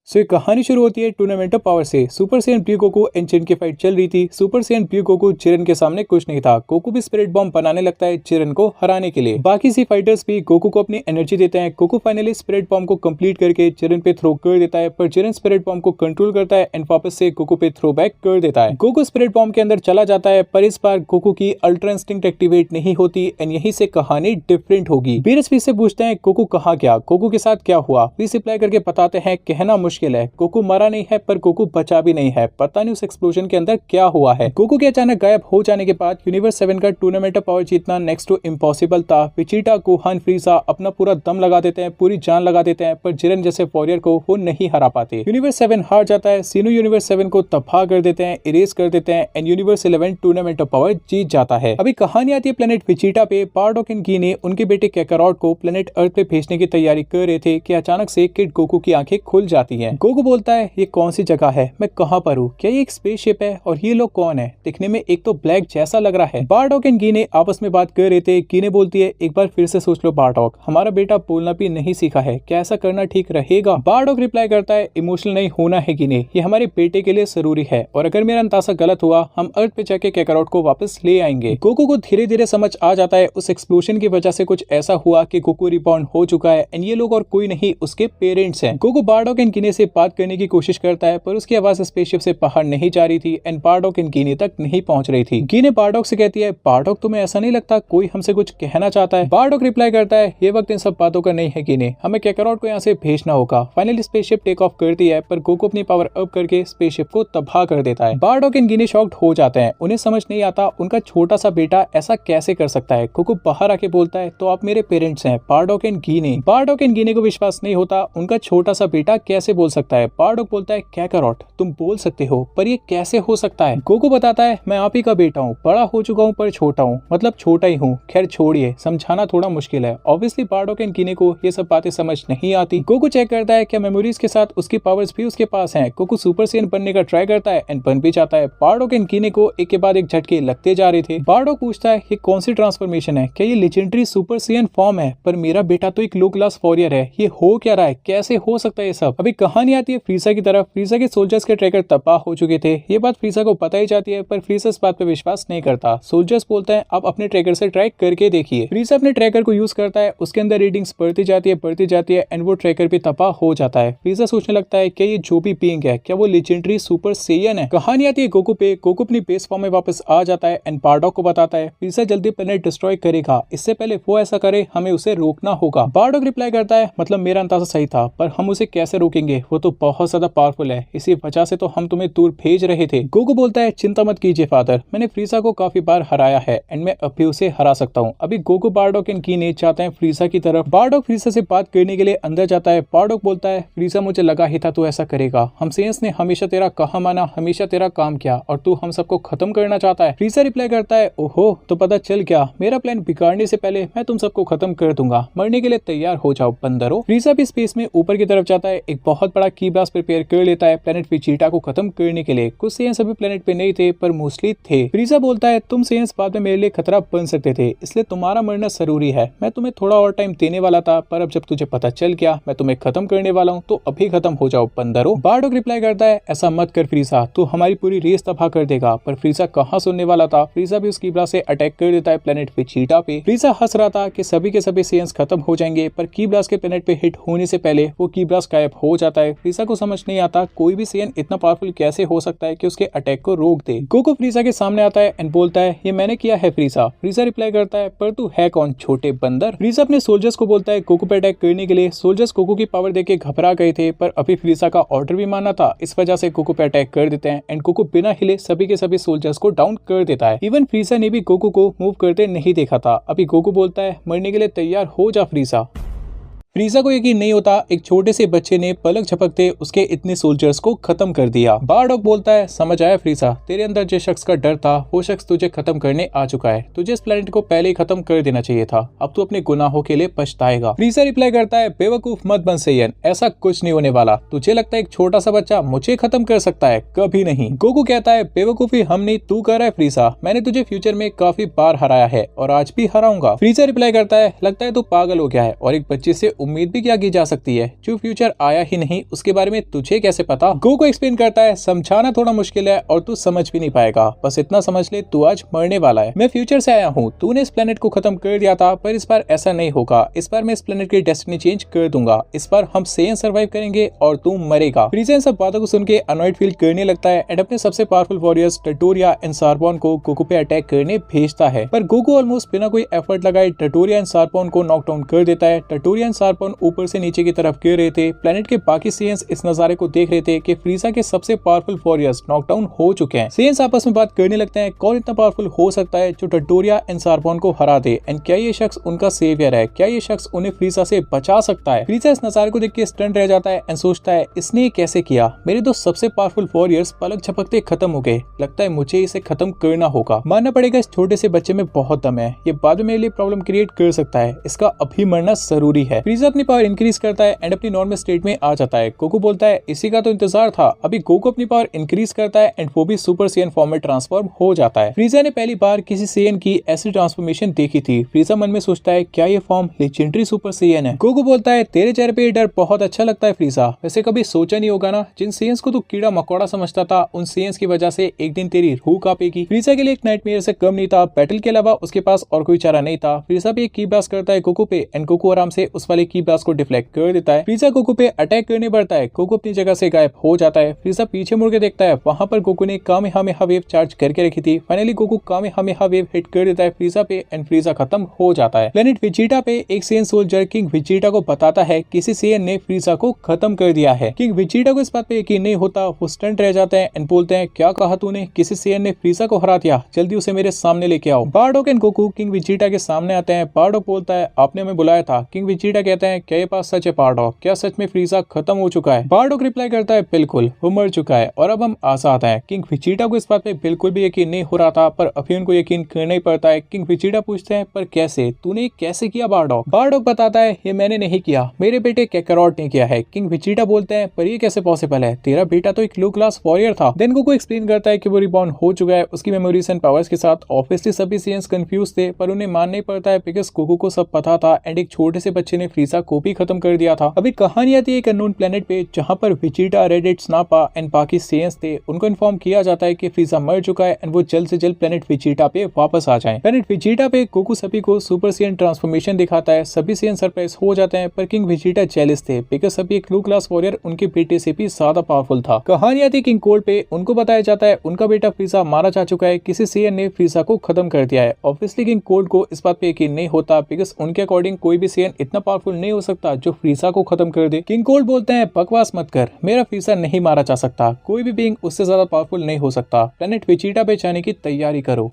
ये कहानी शुरू होती है टूर्नामेंट ऑफ पावर से। Super Saiyan pre Goku and Jiren की फाइट चल रही थी। Super Saiyan pre Goku Jiren के सामने कुछ नहीं था। गोकू भी स्पिरिट बॉम्ब बनाने लगता है जिरन को हराने के लिए। बाकी सी फाइटर्स भी गोकू को अपनी एनर्जी देते हैं। गोकू फाइनली स्पिरिट बॉम्ब को कंप्लीट करके जिरन पे थ्रो कर देता है, पर जिरन स्पिरिट बॉम्ब को कंट्रोल करता है एंड वापस से गोकू पे थ्रो बैक कर देता है। गोकू स्पिरिट बॉम्ब के अंदर चला जाता है, पर इस बार गोकू की अल्ट्रा इंस्टिंक्ट एक्टिवेट नहीं होती एंड यहीं से कहानी डिफरेंट होगी। बीरस से पूछते हैं गोकू कहाँ गया, गोकू के साथ क्या हुआ। वी रिप्लाई करके बताते हैं कहना मुश्किल है, गोकू मरा नहीं है पर गोकू बचा भी नहीं है। पता नहीं उस एक्सप्लोजन के अंदर क्या हुआ है। गोकू के अचानक गायब हो जाने के बाद यूनिवर्स 7 का टूर्नामेंट ऑफ पावर जीतना नेक्स्ट टू इम्पॉसिबल था। विजिटा, गोहान, फ्रीजा अपना पूरा दम लगा देते हैं, पूरी जान लगा देते हैं, पर जिरन जैसे वॉरियर को वो नहीं हरा पाते। यूनिवर्स 7 हार जाता है। सीनो यूनिवर्स 7 को तबाह कर देते हैं, इरेज कर देते हैं and universe 11 tournament of power जीत जाता है। अभी कहानी आती है प्लेनेट विजिटा पे। बारडोक एंड गी ने उनके बेटे कैकारोट को प्लेनेट अर्थ पे भेजने की तैयारी कर रहे थे कि अचानक से किड गोकू की आंखें खुल जाती हैं। गोकू बोलता है ये कौन सी जगह है, मैं कहां पर हूँ, क्या ये एक स्पेसशिप है और ये लोग कौन है। दिखने में एक तो ब्लैक जैसा लग रहा है। बारडोक एंड गी ने आपस में बात कर रहे थे। गी ने बोलती है एक बार फिर से सोच लो बारडोक, हमारा बेटा बोलना भी नहीं सीखा है, क्या ऐसा करना ठीक रहेगा। बारडोक रिप्लाई करता है इमोशनल नहीं होना है गी ने, ये हमारे बेटे के लिए जरूरी है और अगर मेरा अंदाजा गलत हुआ हम अर्थ पे जाके कैकारोट को वापस ले आएंगे। गोकू को धीरे धीरे समझ आ जाता है उस एक्सप्लोजन की वजह से कुछ ऐसा हुआ कि गोकू रिबाउंड हो चुका है एंड ये लोग और कोई नहीं उसके पेरेंट्स हैं। गोकू बारडोक एंड गिने से बात करने की कोशिश करता है, पर उसकी आवाज स्पेसशिप से बाहर नहीं जा रही थी एंड बारडोक एंड गिने तक नहीं पहुंच रही थी। गिने बारडोक से कहती है बारडोक तुम्हें ऐसा नहीं लगता कोई हमसे कुछ कहना चाहता है। बारडोक रिप्लाई करता है ये वक्त इन सब बातों का नहीं है गिने, हमें कैकारोट को यहाँ से भेजना होगा। फाइनली स्पेसशिप टेक ऑफ करती है, पर गोकू अपनी पावर अप करके स्पेसशिप को तबाह कर देता है। बारडोक एंड गिने शॉक्ड हो जाते हैं, उन्हें समझ नहीं आता उनका छोटा सा बेटा ऐसा कैसे कर सकता है। गोकू बाहर आके बोलता है तो आप मेरे पेरेंट्स हैं बारडोक एंड गिने। बारडोक एंड गिने को विश्वास नहीं होता, उनका छोटा सा बेटा कैसे बोल सकता है। बारडोक बोलता है कैकारोट तुम बोल सकते हो पर ये कैसे हो सकता है। गोकू बताता है मैं आप ही का बेटा हूँ, बड़ा हो चुका हूँ पर छोटा हूँ, मतलब छोटा ही हूँ। खैर छोड़िए, समझाना थोड़ा मुश्किल है। ऑब्वियसली बारडोक एंड गिने को ये सब बातें समझ नहीं आती। गोकू चेक करता है क्या मेमोरीज के साथ उसकी पावर्स भी उसके पास हैं। गोकू सुपर सैयन बनने का ट्राई करता है एंड बन भी जाता है। बारडोक एंड गिने को एक के बाद एक झटके लगते जा रहे थे। बारडोक पूछता है ये कौन सी ट्रांसफॉर्मेशन है, क्या ये लेजेंडरी सुपर सैयन फॉर्म है, पर मेरा बेटा तो एक लो क्लास वॉरियर है, ये हो क्या रहा है, कैसे हो सकता है ये सब। अभी कहानी आती है फ्रीजा की तरफ। फ्रीजा के सोल्जर्स के ट्रैकर तबाह हो चुके थे, ये बात फ्रीजा को पता ही जाती है, पर फ्रीजा इस बात पे विश्वास नहीं करता। सोल्जर्स बोलते हैं आप अपने ट्रैकर से ट्रैक करके देखिए। फ्रीजा अपने ट्रैकर को यूज करता है, उसके अंदर रीडिंग्स बढ़ती जाती है एंड वो ट्रैकर भी तबाह हो जाता है। फ्रीजा सोचने लगता है कि ये जो भी बीइंग है क्या वो लेजेंडरी सुपर सैयन है। कहानी आती है गोकू पे। गोकू अपनी बेस फॉर्म में वापस आ जाता है एंड बारडोक को बताता है फ्रीजा जल्दी प्लेनेट डिस्ट्रॉय करेगा, इससे पहले वो ऐसा करे हमें उसे रोकना होगा। बारडोक रिप्लाई करता है मतलब मेरा अंदाजा सही था, पर हम उसे कैसे रोकेंगे, वो तो बहुत ज्यादा पावरफुल है, इसी वजह से तो हम तुम्हें दूर भेज रहे थे। गोकू बोलता है चिंता मत कीजिए फादर, मैंने फ्रीजा को काफी बार हराया है एंड मैं अब भी उसे हरा सकता हूँ। अभी गोकू बारडोक एंड गिने जाते हैं फ्रीजा की तरफ। बारडोक फ्रीजा से बात करने के लिए अंदर जाता है। बारडोक बोलता है फ्रीजा मुझे लगा ही था तू ऐसा करेगा, हम सेयंस ने हमेशा तेरा कहा माना, हमेशा तेरा काम किया और तू हम सबको खत्म करना चाहता है। फ्रीजा रिप्लाई करता है ओहो तो पता चल गया, मेरा प्लान बिगाड़ने से पहले मैं तुम सबको खत्म कर दूंगा, मरने के लिए तैयार हो जाओ बंदरो। फ्रीजा भी स्पेस में ऊपर की तरफ जाता है, एक बहुत बड़ा की ब्लास्ट प्रिपेयर कर लेता है प्लेनेट विजिटा को खत्म करने के लिए। कुछ सेयंस अभी प्लेनेट पे नहीं थे पर मोस्टली थे। फ्रीजा बोलता है तुम सेयंस बाद में मेरे लिए खतरा बन सकते थे, इसलिए तुम्हारा मरना जरूरी है। मैं तुम्हें थोड़ा और टाइम देने वाला था, पर अब जब तुझे पता चल गया मैं तुम्हें खत्म करने वाला हूँ तो अभी खत्म हो जाओ बंदरो। बारडोक रिप्लाई करता है ऐसा मत कर फ्रीजा, तू हमारी पूरी रेस तबाह कर देगा। पर फ्रीजा कहाँ सुनने वाला था। फ्रीजा भी उस की ब्लास्ट से अटैक कर देता है प्लेनेट विजिटा पे। फ्रीजा हंस रहा था कि सभी के सभी सेयंस खत्म हो जाएंगे, पर की ब्लास्ट के प्लेनेट पे हिट होने से पहले वो की ब्लास्ट गायब हो जाता है। फ्रीजा को समझ नहीं आता कोई भी सेयन इतना पावरफुल कैसे हो सकता है कि उसके अटैक को रोक दे। गोकू फ्रीजा के सामने आता है एंड बोलता है ये मैंने किया है फ्रीजा। फ्रीजा रिप्लाई करता है पर तू है कौन छोटे बंदर। फ्रीजा अपने सोल्जर्स को बोलता है गोकू पे अटैक करने के लिए। सोल्जर्स गोकू की पावर देके घबरा गए थे, पर अभी फ्रीजा का ऑर्डर भी माना था, इस वजह से गोकू पे अटैक कर देते हैं एंड गोकू बिना हिले सभी के सभी सोल्जर्स को डाउन कर देता है। इवन फ्रीजा ने भी गोकू को मूव करते नहीं देखा था। अभी गोकू बोलता है मरने के लिए तैयार हो जा फ्रीजा। फ्रीजा को यकीन नहीं होता एक छोटे से बच्चे ने पलक झपकते उसके इतने सोल्जर्स को खत्म कर दिया। बारडोक बोलता है समझ आया फ्रीजा, तेरे अंदर जिस शख्स का डर था वो शख्स तुझे खत्म करने आ चुका है, तुझे इस प्लेनेट को पहले ही खत्म कर देना चाहिए था, अब तू अपने गुनाहों के लिए पछताएगा। फ्रीजा रिप्लाई करता है बेवकूफ मत बन सैयन, ऐसा कुछ नहीं होने वाला, तुझे लगता है एक छोटा सा बच्चा मुझे खत्म कर सकता है, कभी नहीं। गोकू कहता है बेवकूफी हम नहीं तू कर रहा है फ्रीजा, मैंने तुझे फ्यूचर में काफी बार हराया है और आज भी हराऊंगा। फ्रीजा रिप्लाई करता है लगता है तू पागल हो गया है और एक बच्चे से उम्मीद भी क्या की जा सकती है? जो फ्यूचर आया ही नहीं उसके बारे में तुझे कैसे पता? गोकू एक्सप्लेन करता है, समझाना थोड़ा मुश्किल है और तू समझ भी नहीं पाएगा, बस इतना समझ ले तू आज मरने वाला है। मैं फ्यूचर से आया हूँ, तूने इस प्लेनेट को खत्म कर दिया था पर इस बार ऐसा नहीं होगा। इस बार मैं इस प्लेनेट की डेस्टिनी चेंज कर दूंगा। इस बार हम सेयन सर्वाइव करेंगे और तू मरेगा। फ्रीजा इन सब बातों को सुन के अनॉयड फील करने लगता है एंड अपने सबसे पावरफुल वॉरियर्स टटोरिया एंड सारबॉन को गोकू पे अटैक करने भेजता है। पर गोकू ऑलमोस्ट बिना कोई एफर्ट लगाए टटोरिया एंड सारबॉन को नॉकडाउन कर देता है। टटोरिया एंड सारबॉन ऊपर से नीचे की तरफ गिर रहे थे। प्लेनेट के बाकी सेयन्स इस नजारे को देख रहे थे कि फ्रीजा के सबसे पावरफुल वॉरियर्स नॉकडाउन हो चुके हैं। सेयन्स आपस में बात करने लगते हैं, कौन इतना पावरफुल हो सकता है जो टटोरिया एंड सारबॉन को हरा दे एंड क्या ये शख्स उनका सेवियर है? क्या ये शख्स उन्हें फ्रीजा से बचा सकता है? फ्रीजा इस नजारे को देख के स्टन रह जाता है एंड सोचता है इसने ये कैसे किया? मेरे दो सबसे पावरफुल वॉरियर्स पलक झपकते खत्म हो गए। लगता है मुझे इसे खत्म करना होगा। मानना पड़ेगा इस छोटे से बच्चे में बहुत दम है। ये बाद में मेरे लिए प्रॉब्लम क्रिएट कर सकता है। इसका अभी मरना जरूरी है। फ्रीजा अपनी पावर इंक्रीज करता है एंड अपनी नॉर्मल स्टेट में आ जाता है। गोकू बोलता है इसी का तो इंतजार था। अभी गोकू अपनी पावर इंक्रीज करता है एंड वो भी सुपर सेयन फॉर्म में ट्रांसफॉर्म हो जाता है। फ्रीजा ने पहली बार किसी सेयन की ऐसी ट्रांसफॉर्मेशन देखी थी। फ्रीजा मन में सोचता है क्या ये फॉर्म लेजेंडरी सुपर सेयन है? गोकू बोलता है तेरे चेहरे पे ये डर बहुत अच्छा लगता है फ्रीजा। वैसे कभी सोचा नहीं होगा ना, जिन सेयन्स को तू कीड़ा मकोड़ा समझता था उन सेयन्स की वजह से एक दिन तेरी रूह कांपेगी। फ्रीजा के लिए एक नाइटमेयर से कम नहीं था। बैटल के अलावा उसके पास और कोई चारा नहीं था। फ्रीजा भी एक की ब्लास्ट करता है गोकू पे एंड गोकू आराम से उस वाले की ब्लास्ट को डिफ्लेक्ट कर देता है। फ्रीजा गोकू पे अटैक करने बढ़ता है। गोकू अपनी जगह से गायब हो जाता है। फ्रीजा पीछे मुड़ के देखता है, वहां पर गोकू ने कामेहामेहा वेव चार्ज करके रखी थी। Finally Goku Kamehameha wave hit कर देता है फ्रीजा पे एंड फ्रीजा खत्म हो जाता है। प्लेनेट विजिटा पे एक सेयन सोल्जर किंग विजिटा को बताता है किसी सेयन ने फ्रीजा को खत्म कर दिया है। किंग विजिटा को इस बात पे यकीन नहीं होता। वो स्टंट रह जाते हैं एंड बोलते हैं क्या कहा तूने? किसी सेयन ने फ्रीजा को हरा दिया? जल्दी उसे मेरे सामने लेके आओ। बारडॉक एंड गोकू किंग विजिटा के सामने आते हैं। बारडॉक बोलता है आपने हमें बुलाया था। किंग विजिटा कहते हैं क्या ये बात सच है बारडॉक? क्या सच में फ्रीजा खत्म हो चुका है? बारडॉक रिप्लाई करता है बिल्कुल, वो मर चुका है और अब हम आजाद हैं। किंग विजिटा को इस बात पे बिल्कुल भी यकीन नहीं हो रहा था पर अभी उनको यकीन करना ही पड़ता है। किंग विजिटा पूछते हैं पर कैसे? तूने कैसे किया बारडॉक? बारडॉक बताता है ये मैंने नहीं किया, मेरे बेटे कैकरॉट ने किया है। किंग विजिटा बोलते हैं पर ये कैसे पॉसिबल है? तेरा बेटा तो एक लो क्लास वॉरियर था। देन गोकू एक्सप्लेन करता है कि वो रिबॉर्न हो चुका है उसकी मेमोरीज एंड पावर्स के साथ। ऑब्वियसली सभी सेयन्स कंफ्यूज थे पर उन्हें मान नहीं पड़ता है बिकॉज़ गोकू को सब पता था एंड एक छोटे से बच्चे ने फ्रीजा को भी खत्म कर दिया था। अभी कहानी आती है एक अननोन प्लेनेट पे जहाँ पर विजिटा, रेडिट, नापा एंड बाकी सेयन्स थे। उनको इन्फॉर्म किया जाता है कि फ्रीजा मर चुका है एंड वो जल्द से जल्द प्लेनेट विजिटा पे वापस आ जाएं। प्लेनेट विजिटा पे गोकू सभी को सुपर सेयन ट्रांसफॉर्मेशन दिखाता है। सभी सेयन सरप्राइज हो जाते हैं पर किंग विजिटा जेलस थे बिकॉज़ सभी एक लो क्लास वॉरियर उनके बेटे से भी ज्यादा पावरफुल था। कहानी आती है किंग कोल्ड पे। उनको बताया जाता है उनका बेटा फ्रीजा मारा जा चुका है। किसी सेयन ने फ्रीजा को खत्म कर दिया है। ऑब्वियसली किंग कोल्ड को इस बात पे यकीन नहीं होता बिकॉज़ उनके अकॉर्डिंग कोई भी सेयन इतना पावरफुल नहीं हो सकता जो फ्रीजा को खत्म कर दे। किंग कोल्ड बोलते हैं बकवास मत कर, मेरा फ्रीजा नहीं मारा जा सकता। कोई भी बीइंग उससे ज्यादा पावरफुल नहीं हो सकता। प्लेनेट विजिटा पे जाने की तैयारी करो।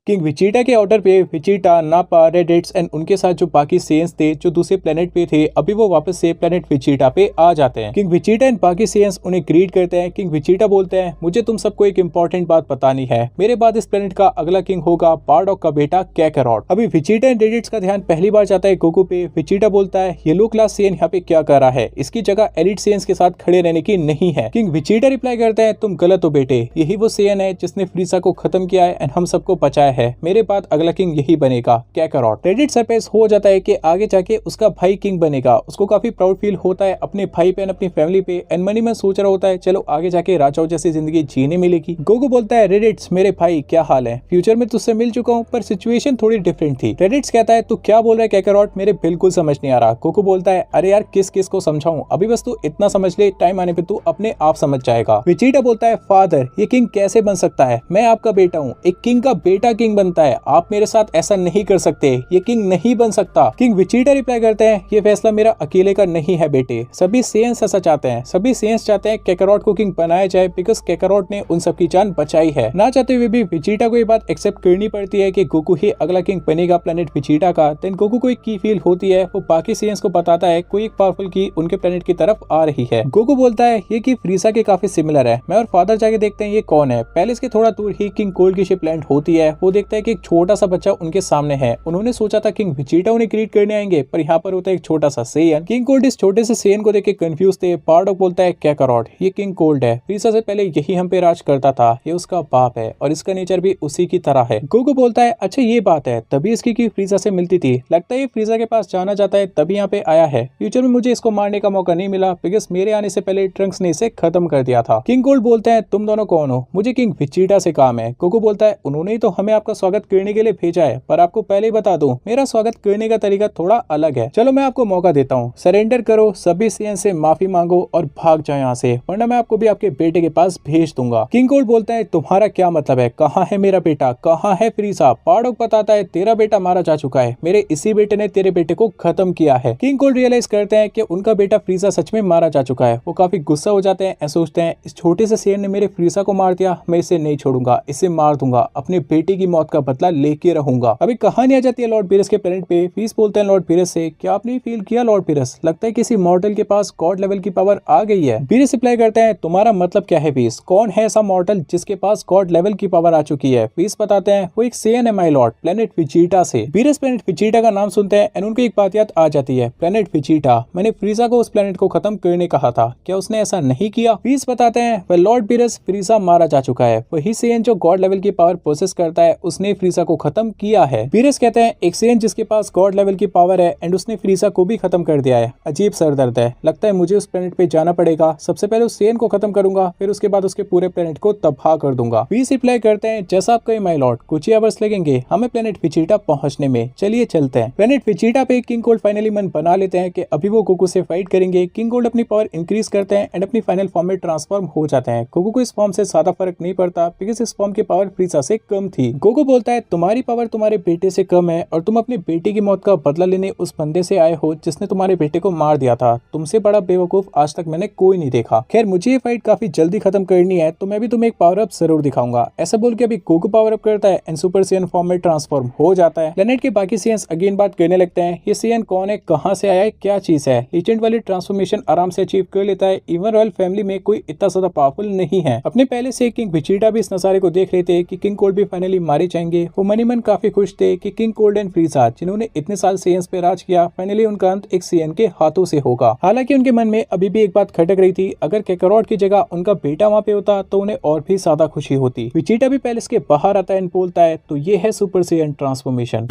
किंग विजिटा के ऑर्डर पे विजिटा, नापा, रेडिट्स एंड उनके साथ जो बाकी सेयन्स थे जो दूसरे प्लेनेट पे थे अभी वो वापस से प्लेनेट विजिटा पे आ जाते हैं। किंग विजिटा एंड बाकी सेयन्स उन्हें ग्रीट करते हैं। किंग विजिटा बोलते हैं मुझे तुम सबको एक इम्पोर्टेंट बात बतानी है। मेरे बाद इस प्लेनेट का अगला किंग होगा बारडॉक का बेटा कैकरॉट। अभी विजिटा एंड रेडिट्स का ध्यान पहली बार जाता है गोकू पे। विजिटा बोलता है ये लो क्लास सेयन यहाँ पे क्या कर रहा है? इसकी जगह एलिट सेयन्स के साथ खड़े रहने की नहीं है। किंग विजिटा रिप्लाई करता है तुम गलत हो बेटे, यही वो सेयन है जिसने फ्रीजा को खत्म किया है एंड हम सबको बचाया है। मेरे बाद अगला किंग यही बनेगा कैकरॉट। रेडिट सरप्राइज हो जाता है कि आगे जाके उसका भाई किंग बनेगा। उसको काफी प्राउड फील होता है अपने भाई पे, अपनी फैमिली पे एंड मनी में सोच रहा होता है चलो आगे जाके राजाओं जैसी जिंदगी जीने मिलेगी। गोकू बोलता है रेडिट्स मेरे भाई क्या हाल है? फ्यूचर में तुझसे मिल चुका हूँ पर सिचुएशन थोड़ी डिफरेंट थी। रेडिट्स कहता है तू क्या बोल रहा है कैकरॉट? मेरे बिल्कुल समझ नहीं आ रहा। गोकू बोलता है अरे यार किस किस को समझाऊं, अभी बस तू इतना समझ ले, टाइम आने पे तू अपने आप समझ जाएगा। विजिटा बोलता है फादर ये किंग कैसे बन सकता है? मैं आपका बेटा हूँ, एक किंग का बेटा किंग बनता है, आप मेरे साथ ऐसा नहीं कर सकते, ये किंग नहीं बन सकता। किंग विजिटा रिप्लाई करते हैं ये फैसला मेरा अकेले का नहीं है बेटे, सभी सेयन्स ऐसा चाहते हैं। सभी सेयन्स चाहते हैं कैकरॉट को किंग बनाया जाए बिकॉज कैकरॉट ने उन सबकी जान बचाई है। ना चाहते हुए भी विजिटा को ये बात एक्सेप्ट करनी पड़ती है कि गोकू ही अगला किंग बनेगा प्लेनेट विजिटा का। देन गोकू को एक की फील होती है, वो बाकी सेयन्स को बताता है कोई एक पावरफुल की उनके प्लेनेट की तरफ आ रही है। गोकू बोलता है ये की फ्रीजा के काफी सिमिलर है, मैं और फादर जाके देखते हैं ये कौन है। पहले इसके थोड़ा दूर ही किंग कोल्ड की शिप लैंड होती है। वो वो देखता है कि एक छोटा सा बच्चा उनके सामने है। उन्होंने सोचा था किंग विजिटा उन्हें ग्रीट करने आएंगे, पर यहाँ पर होता है एक छोटा सा सेयन। किंग कोल्ड इस छोटे से सेयन को देख के कंफ्यूज थे। बारडॉक बोलता है कैकारोट, ये किंग कोल्ड है, फ्रीजा से पहले यही हम पे राज करता था, ये उसका बाप है और इसका नेचर भी उसी की तरह है। गोकू बोलता है अच्छा ये बात है, तभी इसकी की फ्रीजा से मिलती थी, लगता है ये फ्रीजा के पास जाना चाहता है तभी यहाँ पे आया है। फ्यूचर में मुझे इसको मारने का मौका नहीं मिला बिकॉज मेरे आने से पहले ट्रंक्स ने इसे खत्म कर दिया था। किंग कोल्ड बोलता है तुम दोनों कौन हो, मुझे किंग विजिटा से काम है। गोकू बोलता है उन्होंने ही तो हमें आपका स्वागत करने के लिए भेजा है, पर आपको पहले ही बता दूं मेरा स्वागत करने का तरीका थोड़ा अलग है। चलो मैं आपको मौका देता हूँ, सरेंडर करो, सभी सेयन से माफी मांगो और भाग जाओ यहाँ से, वरना मैं आपको भी आपके बेटे के पास भेज दूंगा। किंग कोल्ड बोलता है तुम्हारा क्या मतलब है, कहाँ है मेरा बेटा, कहाँ है फ्रीजा। बारडॉक बताता है तेरा बेटा मारा जा चुका है, मेरे इसी बेटे ने तेरे बेटे को खत्म किया है। किंग कोल्ड रियलाइज करते हैं कि उनका बेटा फ्रीजा सच में मारा जा चुका है। वो काफी गुस्सा हो जाते हैं, सोचते हैं इस छोटे से शेर ने मेरे फ्रीजा को मार दिया, मैं इसे नहीं छोड़ूंगा, इसे मार दूंगा, अपने बेटे की मौत का बदला लेके रहूंगा। अभी कहानी आ जाती है लॉर्ड पीरस के प्लेनेट पे। फीस बोलते हैं लॉर्ड पीरस से क्या आपने फील किया लॉर्ड पीरस, लगता है किसी मॉर्टल के पास गॉड लेवल की पावर आ गई है। पीरस रिप्लाई करते हैं तुम्हारा मतलब क्या है फीस, कौन है ऐसा मॉर्टल जिसके पास गॉड लेवल की पावर आ चुकी है। फीस बताते हैं वो एक सेयन है माय लॉर्ड, प्लेनेट विजिटा से। पीरस प्लेनेट विजिटा का नाम सुनते हैं एंड उनको एक बात याद आ जाती है, प्लेनेट विजिटा, मैंने फ्रीजा को उस प्लेनेट को खत्म करने कहा था, क्या उसने ऐसा नहीं किया। फीस बताते हैं वह लॉर्ड पीरस फ्रीजा मारा जा चुका है, वही सेयन जो गॉड लेवल की पावर प्रोसेस करता है उसने फ्रीजा को खत्म किया है। पीरस कहते हैं एक सेयन जिसके पास गॉड लेवल की पावर है एंड उसने फ्रीजा को भी खत्म कर दिया है, अजीब सरदर्द है, लगता है मुझे उस प्लेनेट पे जाना पड़ेगा, सबसे पहले उस सेयन को खत्म करूंगा, फिर उसके बाद उसके पूरे प्लेनेट को तबाह कर दूंगा। फीस रिप्लाई करते हैं जैसा आप कहे माय लॉर्ड, कुछ ही आवर्स लगेंगे हमें प्लेनेट विजिटा पहुंचने में, चलिए चलते हैं। प्लेनेट विजिटा पे किंग कोल्ड फाइनली मन बना लेते हैं कि अभी वो गोकू से फाइट करेंगे। किंग कोल्ड अपनी पावर इंक्रीज करते हैं एंड अपनी फाइनल फॉर्म में ट्रांसफॉर्म हो जाते हैं। गोकू को इस फॉर्म से ज्यादा फर्क नहीं पड़ता बिकॉज इस फॉर्म की पावर फ्रीजा से कम थी। गोकू बोलता है तुम्हारी पावर तुम्हारे बेटे से कम है और तुम अपने बेटे की मौत का बदला लेने उस बंदे से आए हो जिसने तुम्हारे बेटे को मार दिया था, तुमसे बड़ा बेवकूफ आज तक मैंने कोई नहीं देखा। खैर मुझे ये फाइट काफी जल्दी खत्म करनी है तो मैं भी तुम्हें एक पावर अप जरूर दिखाऊंगा। ऐसा बोल के अभी गोकू पावर अप करता है एंड सुपर सेयन फॉर्म में ट्रांसफॉर्म हो जाता है। प्लेनेट के बाकी सेयन्स अगेन बात करने लगते हैं, ये सेयन कौन है, कहाँ से आया है, क्या चीज है। लीजेंड वाली ट्रांसफॉर्मेशन आराम से अचीव कर लेता है, इवन रॉयल फैमिली में कोई इतना ज्यादा पावरफुल नहीं है। अपने पहले से किंग विजिटा भी इस नजारे को देख रहे थे कि किंग कोल्ड भी फाइनली मारे जाएंगे। वो मनी मन काफी खुश थे कि किंग कोल्ड एंड फ्रीजा जिन्होंने इतने साल सेयन्स पे राज किया, फाइनली उनका अंत एक सेयन के हाथों से होगा। हालांकि उनके मन में अभी भी एक बात खटक रही थी, अगर कैकारोट की जगह उनका बेटा वहाँ पे होता तो उन्हें और भी ज्यादा खुशी होती। विजिटा भी पैलेस के बाहर आता है एंड बोलता है तो ये है सुपर सेयन ट्रांसफॉर्मेशन।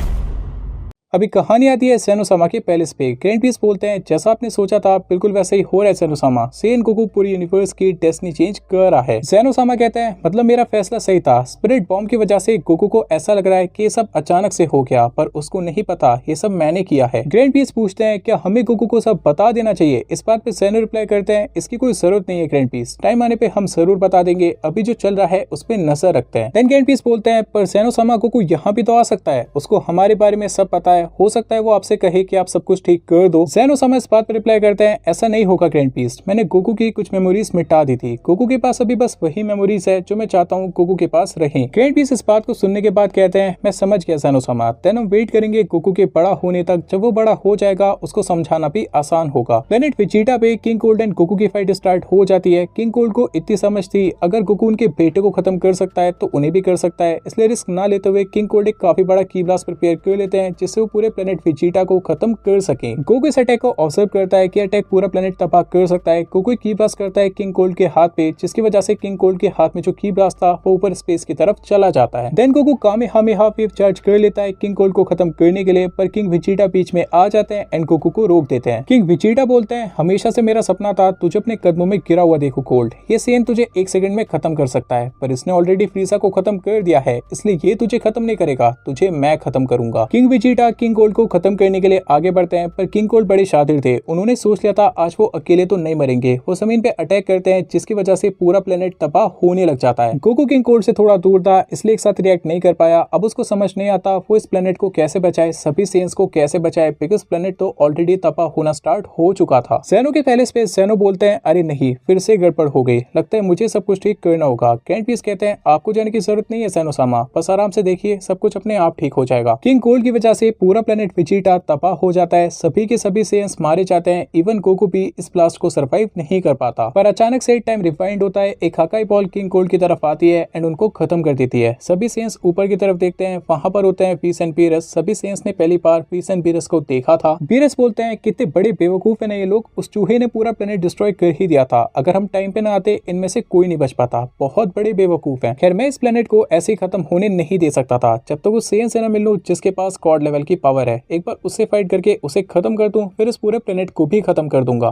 अभी कहानी आती है सेनोसामा के पैलेस पे। ग्रैंड पीस बोलते हैं जैसा आपने सोचा था बिल्कुल वैसा ही हो रहा है सेनोसामा, सेयन गोकू पूरी यूनिवर्स की डेस्टिनी चेंज कर रहा है। सेनोसामा कहते हैं मतलब मेरा फैसला सही था, स्पिरिट बॉम्ब की वजह से गोकू को ऐसा लग रहा है कि ये सब अचानक से हो गया, पर उसको नहीं पता ये सब मैंने किया है। ग्रैंड पीस पूछते हैं क्या हमें गोकू को सब बता देना चाहिए। इस बात पे सेनो रिप्लाई करते हैं इसकी कोई जरूरत नहीं है ग्रैंड पीस, टाइम आने पे हम जरूर बता देंगे, अभी जो चल रहा है उस पर नजर रखते हैं। देन ग्रैंड पीस बोलते हैं पर सेनोसामा गोकू यहाँ भी तो आ सकता है, उसको हमारे बारे में सब पता है, हो सकता है वो आपसे कहे कि आप सब कुछ ठीक कर दो। सेनोसामा इस बात पर रिप्लाई करते हैं ऐसा नहीं होगा ग्रैंड पीस, मैंने गोकू की कुछ मेमोरीज मिटा दी थी, गोकू के पास अभी बस वही मेमोरीज है जो मैं चाहता हूँ गोकू के पास रहे। ग्रैंड पीस इस बात को सुनने के बाद कहते हैं मैं समझ गया सेनोसामा, देन हम वेट करेंगे गोकू के बड़ा होने तक, जब वो बड़ा हो जाएगा उसको समझाना भी आसान होगा। प्लेनेट विजिटा पे किंग कोल्ड एंड गोकू की फाइट स्टार्ट हो जाती है। किंग कोल्ड को इतनी समझ थी अगर गोकू उनके बेटे को खत्म कर सकता है तो उन्हें भी कर सकता है, इसलिए रिस्क ना लेते हुए किंग कोल्ड एक काफी बड़ा की ब्लास्ट प्रिपेयर कर लेते हैं जिससे वो पूरे प्लेनेट विजिटा को खत्म कर सके। गोकू इस अटैक को ऑब्जर्व करता है कि अटैक पूरा प्लेनेट तबाह कर सकता है। गोकू की ब्लास्ट करता है किंग कोल्ड के हाथ पे, जिसकी वजह से किंग कोल्ड के हाथ में जो की ब्लास्ट था वो ऊपर स्पेस की तरफ चला जाता है। Then Goku Kamehameha wave charge कर लेता है किंग कोल्ड को खत्म करने के लिए, पर किंग विजिटा बीच में आ जाते हैं एंड गोकू को रोक देते हैं। किंग विजिटा बोलते हैं हमेशा से मेरा सपना था तुझे अपने कदमों में गिरा हुआ देखो कोल्ड, ये सेन तुझे एक सेकंड में खत्म कर सकता है, पर इसने ऑलरेडी फ्रीजा को खत्म कर दिया है, इसलिए ये तुझे खत्म नहीं करेगा, तुझे मैं खत्म करूंगा। किंग विजिटा किंग कोल्ड को खत्म करने के लिए आगे बढ़ते हैं, पर किंग कोल्ड बड़े शातिर थे, उन्होंने सोच लिया था आज वो अकेले तो नहीं मरेंगे। वो जमीन पे अटैक करते हैं जिसकी वजह से पूरा प्लेनेट तबाह होने लग जाता है। गोकू किंग कोल्ड से थोड़ा दूर था इसलिए एक साथ रिएक्ट नहीं कर पाया। अब उसको समझ नहीं आता वो इस प्लेनेट को कैसे बचाए, सभी सेन्स को कैसे बचाए, बिकॉज प्लेनेट तो ऑलरेडी तबाह होना स्टार्ट हो चुका था। सेनो के पैलेस पे सेनो बोलते हैं अरे नहीं फिर से गड़बड़ हो गई, लगता है मुझे सब कुछ ठीक करना होगा। ग्रैंड पीस कहते हैं आपको जाने की जरूरत नहीं है सेनोसामा, बस आराम से देखिए सब कुछ अपने आप ठीक हो जाएगा। किंग कोल्ड की वजह से पूरा प्लेनेट विजिटा तबाह हो जाता है, सभी के सभी सेयंस मारे जाते हैं, इवन गोकू भी इस ब्लास्ट को सरवाइव नहीं कर पाता। पर अचानक से टाइम रिवाइंड होता है, एक हाकाई बॉल किंग कोल्ड की तरफ आती है एंड उनको खत्म कर देती है। सभी सेयंस ऊपर की तरफ देखते हैं, वहां पर होते हैं व्हीस एंड बीरस। सभी सेयंस ने पहली बार व्हीस एंड बीरस को देखा था। बीरस बोलते हैं कितने बड़े बेवकूफ है ना ये लोग, उस चूहे ने पूरा प्लेनेट डिस्ट्रॉय कर ही दिया था, अगर हम टाइम पे ना आते इनमें से कोई नहीं बच पाता, बहुत बड़े बेवकूफ हैं। खैर मैं इस प्लेनेट को ऐसे ही खत्म होने नहीं दे सकता था जब तक उस सेयंस से ना मिल लूं जिसके पास गॉड लेवल की पावर है। एक बार उससे फाइट करके उसे खत्म कर दूं, फिर इस पूरे प्लेनेट को भी खत्म कर दूंगा।